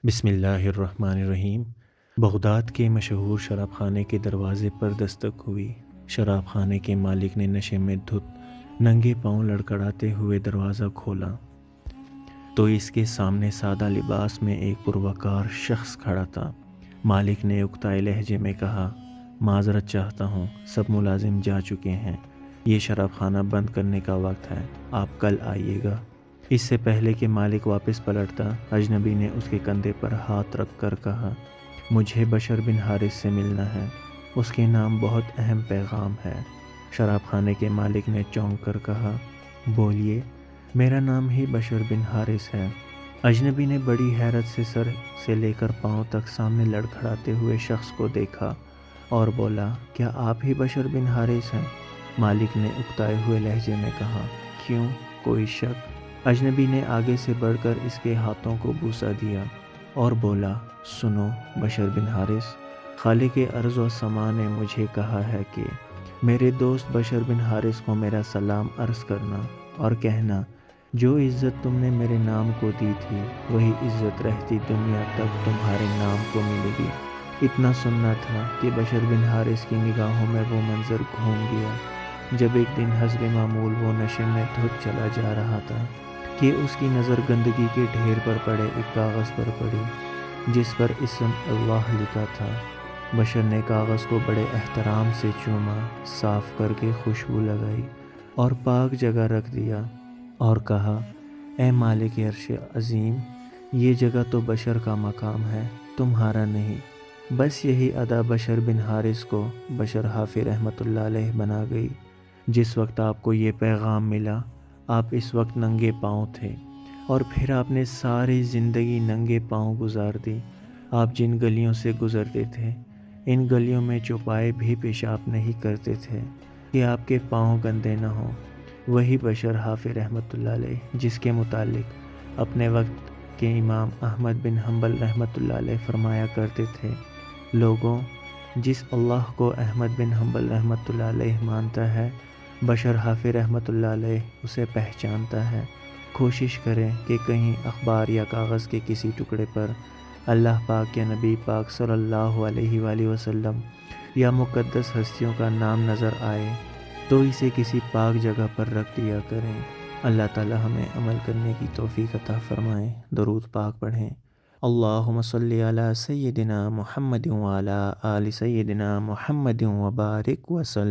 بسم اللہ الرحمن الرحیم۔ بغداد کے مشہور شراب خانے کے دروازے پر دستک ہوئی۔ شراب خانے کے مالک نے نشے میں دھت ننگے پاؤں لڑکھڑاتے ہوئے دروازہ کھولا تو اس کے سامنے سادہ لباس میں ایک پروقار شخص کھڑا تھا۔ مالک نے اکتائے لہجے میں کہا، معذرت چاہتا ہوں، سب ملازم جا چکے ہیں، یہ شراب خانہ بند کرنے کا وقت ہے، آپ کل آئیے گا۔ اس سے پہلے کہ مالک واپس پلٹتا، اجنبی نے اس کے کندھے پر ہاتھ رکھ کر کہا، مجھے بشر بن حارث سے ملنا ہے، اس کے نام بہت اہم پیغام ہے۔ شراب خانے کے مالک نے چونک کر کہا، بولیے، میرا نام ہی بشر بن حارث ہے۔ اجنبی نے بڑی حیرت سے سر سے لے کر پاؤں تک سامنے لڑکھڑاتے ہوئے شخص کو دیکھا اور بولا، کیا آپ ہی بشر بن حارث ہیں؟ مالک نے اکتائے ہوئے لہجے میں کہا، کیوں، کوئی شک؟ اجنبی نے آگے سے بڑھ کر اس کے ہاتھوں کو بوسہ دیا اور بولا، سنو بشر بن حارث، خالق ارض و سما نے مجھے کہا ہے کہ میرے دوست بشر بن حارث کو میرا سلام عرض کرنا اور کہنا، جو عزت تم نے میرے نام کو دی تھی وہی عزت رہتی دنیا تک تمہارے نام کو ملے گی۔ اتنا سننا تھا کہ بشر بن حارث کی نگاہوں میں وہ منظر گھوم گیا جب ایک دن حسب معمول وہ نشے میں دھت چلا جا رہا تھا کہ اس کی نظر گندگی کے ڈھیر پر پڑے ایک کاغذ پر پڑی جس پر اسم اللہ لکھا تھا۔ بشر نے کاغذ کو بڑے احترام سے چوما، صاف کر کے خوشبو لگائی اور پاک جگہ رکھ دیا اور کہا، اے مالک عرش عظیم، یہ جگہ تو بشر کا مقام ہے، تمہارا نہیں۔ بس یہی ادا بشر بن حارث کو بشر حافظ رحمۃ اللہ علیہ بنا گئی۔ جس وقت آپ کو یہ پیغام ملا، آپ اس وقت ننگے پاؤں تھے اور پھر آپ نے ساری زندگی ننگے پاؤں گزار دی۔ آپ جن گلیوں سے گزرتے تھے، ان گلیوں میں چوپائے بھی پیشاب نہیں کرتے تھے کہ آپ کے پاؤں گندے نہ ہوں۔ وہی بشر حافظ رحمۃ اللہ علیہ جس کے متعلق اپنے وقت کے امام احمد بن حنبل رحمۃ اللہ علیہ فرمایا کرتے تھے، لوگوں، جس اللہ کو احمد بن حنبل رحمۃ اللہ علیہ مانتا ہے، بشر حافظ رحمۃ اللہ علیہ اسے پہچانتا ہے۔ کوشش کریں کہ کہیں اخبار یا کاغذ کے کسی ٹکڑے پر اللہ پاک یا نبی پاک صلی اللہ علیہ وآلہ وسلم یا مقدس ہستیوں کا نام نظر آئے تو اسے کسی پاک جگہ پر رکھ دیا کریں۔ اللہ تعالی ہمیں عمل کرنے کی توفیق عطا فرمائے۔ درود پاک پڑھیں۔ اللہم صلی علی سیدنا محمد وعلی آل سیدنا محمد وبارک وسلم۔